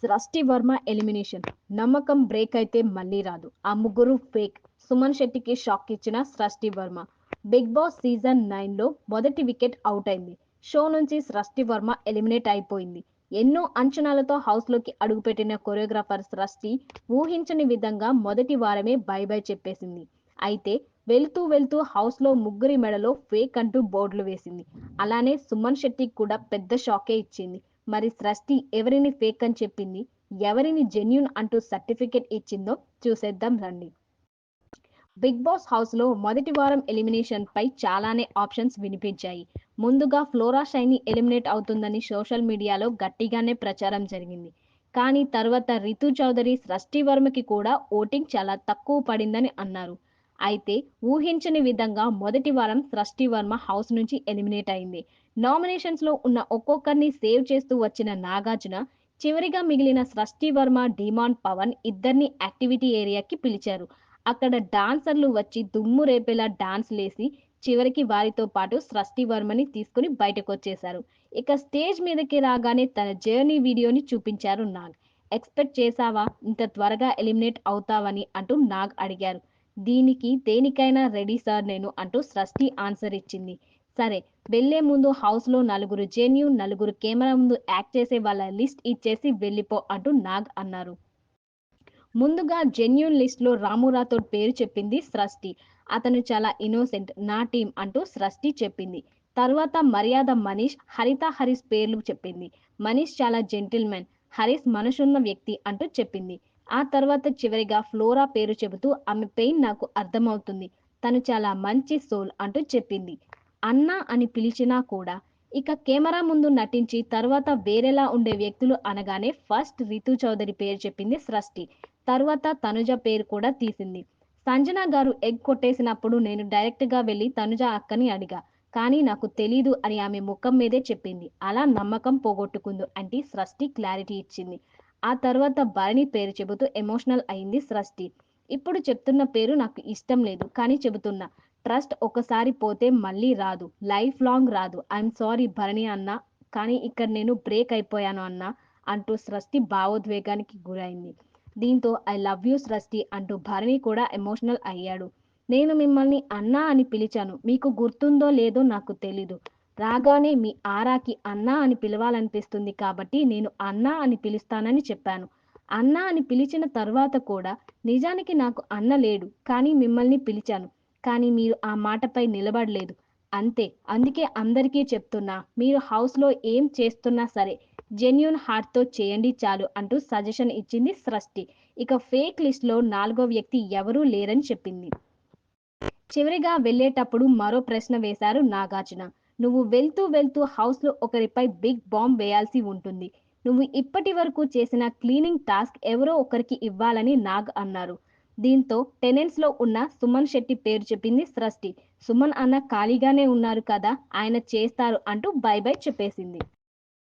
సృష్టి వర్మ ఎలిమినేషన్. నమ్మకం బ్రేక్ అయితే మళ్ళీ రాదు. ఆ ముగ్గురు ఫేక్. సుమన్ శెట్టికి షాక్ ఇచ్చిన సృష్టి వర్మ. బిగ్ బాస్ సీజన్ 9లో మొదటి వికెట్ అవుట్ అయింది. షో నుంచి సృష్టి వర్మ ఎలిమినేట్ అయిపోయింది. ఎన్నో అంచనాలతో హౌస్లోకి అడుగుపెట్టిన కొరియోగ్రాఫర్ సృష్టి ఊహించని విధంగా మొదటి వారమే బై బై చెప్పేసింది. అయితే వెళ్తూ వెళ్తూ హౌస్లో ముగ్గురి మెడలో ఫేక్ అంటూ బోర్డులు వేసింది. అలానే సుమన్ శెట్టికి కూడా పెద్ద షాకే ఇచ్చింది. మరి సృష్టి ఎవరిని ఫేక్ అని చెప్పింది, ఎవరిని జెన్యూన్ అంటూ సర్టిఫికెట్ ఇచ్చిందో చూసేద్దాం రండి. బిగ్ బాస్ హౌస్లో మొదటి వారం ఎలిమినేషన్ పై చాలానే ఆప్షన్స్ వినిపించాయి. ముందుగా ఫ్లోరా షైనీ ఎలిమినేట్ అవుతుందని సోషల్ మీడియాలో గట్టిగానే ప్రచారం జరిగింది. కానీ తర్వాత రితు చౌదరి, సృష్టి వర్మకి కూడా ఓటింగ్ చాలా తక్కువ పడిందని అన్నారు. అయితే ఊహించని విధంగా మొదటి వారం సృష్టి వర్మ హౌస్ నుంచి ఎలిమినేట్ అయింది. నామినేషన్స్ లో ఉన్న ఒక్కొక్కరిని సేవ్ చేస్తూ వచ్చిన నాగార్జున చివరిగా మిగిలిన సృష్టి వర్మ, డిమాండ్ పవన్ ఇద్దరిని యాక్టివిటీ ఏరియాకి పిలిచారు. అక్కడ డాన్సర్లు వచ్చి దుమ్ము రేపేలా డాన్స్ లేసి చివరికి వారితో పాటు సృష్టి వర్మని తీసుకుని బయటకు వచ్చేశారు. ఇక స్టేజ్ మీదకి రాగానే తన జర్నీ వీడియోని చూపించారు నాగ్. ఎక్స్పెక్ట్ చేశావా ఇంత త్వరగా ఎలిమినేట్ అవుతావని అంటూ నాగ్ అడిగారు. దీనికి దేనికైనా రెడీ సార్ నేను అంటూ సృష్టి ఆన్సర్ ఇచ్చింది. సరే, వెళ్లే ముందు హౌస్లో నలుగురు జెన్యూన్, నలుగురు కెమెరా ముందు యాక్ట్ చేసే వాళ్ళ లిస్ట్ ఇచ్చేసి వెళ్ళిపో అంటూ నాగ్ అన్నారు. ముందుగా జెన్యూన్ లిస్ట్ లో రాము రాథోడ్ పేరు చెప్పింది సృష్టి. అతను చాలా ఇన్నోసెంట్, నా టీం అంటూ సృష్టి చెప్పింది. తర్వాత మర్యాద మనీష్, హరిత హరీష్ పేర్లు చెప్పింది. మనీష్ చాలా జెంటిల్మెన్, హరీష్ మనసున్న వ్యక్తి అంటూ చెప్పింది. ఆ తర్వాత చివరిగా ఫ్లోరా పేరు చెబుతూ ఆమె పెయిన్ నాకు అర్థమవుతుంది, తను చాలా మంచి సోల్ అంటూ చెప్పింది. అన్నా అని పిలిచినా కూడా. ఇక కెమెరా ముందు నటించి తర్వాత వేరేలా ఉండే వ్యక్తులు అనగానే ఫస్ట్ రితు చౌదరి పేరు చెప్పింది సృష్టి. తర్వాత తనుజ పేరు కూడా తీసింది. సంజన గారు ఎగ్ కొట్టేసినప్పుడు నేను డైరెక్ట్గా వెళ్ళి తనుజ అక్కని అడిగా, కానీ నాకు తెలీదు అని ఆమె ముఖం మీదే చెప్పింది. అలా నమ్మకం పోగొట్టుకుందు అంటే సృష్టి క్లారిటీ ఇచ్చింది. ఆ తర్వాత భరణి పేరు చెబుతూ ఎమోషనల్ అయింది సృష్టి. ఇప్పుడు చెప్తున్న పేరు నాకు ఇష్టం లేదు, కానీ చెబుతున్నా, ట్రస్ట్ ఒకసారి పోతే మళ్ళీ రాదు, లైఫ్ లాంగ్ రాదు. ఐఎమ్ సారీ భరణి అన్న, కానీ ఇక్కడ నేను బ్రేక్ అయిపోయాను అన్న అంటూ సృష్టి భావోద్వేగానికి గురైంది. దీంతో ఐ లవ్ యూ సృష్టి అంటూ భరణి కూడా ఎమోషనల్ అయ్యాడు. నేను మిమ్మల్ని అన్నా అని పిలిచాను, మీకు గుర్తుందో లేదో నాకు తెలీదు. రాగానే మీ ఆరాకి అన్నా అని పిలవాలనిపిస్తుంది కాబట్టి నేను అన్నా అని పిలుస్తానని చెప్పాను. అన్నా అని పిలిచిన తర్వాత కూడా నిజానికి నాకు అన్న లేడు, కానీ మిమ్మల్ని పిలిచాను. కానీ మీరు ఆ మాటపై నిలబడలేదు. అంతే, అందుకే అందరికీ చెప్తున్నా, మీరు హౌస్లో ఏం చేస్తున్నా సరే జెన్యూన్ హార్ట్తో చేయండి చాలు అంటూ సజెషన్ ఇచ్చింది సృష్టి. ఇక ఫేక్ లిస్ట్లో 4వ వ్యక్తి ఎవరూ లేరని చెప్పింది. చివరిగా వెళ్ళేటప్పుడు మరో ప్రశ్న వేశారు నాగార్జున. నువ్వు వెళ్తూ వెళ్తూ హౌస్లో ఒకరిపై బిగ్ బాంబ్ వేయాల్సి ఉంటుంది. నువ్వు ఇప్పటి వరకు చేసిన క్లీనింగ్ టాస్క్ ఎవరో ఒకరికి ఇవ్వాలని నాగ్ అన్నారు. దీంతో టెనెంట్స్ లో ఉన్న సుమన్ శెట్టి పేరు చెప్పింది సృష్టి. సుమన్ అన్న ఖాళీగానే ఉన్నారు కదా, ఆయన చేస్తారు అంటూ బై బై చెప్పేసింది.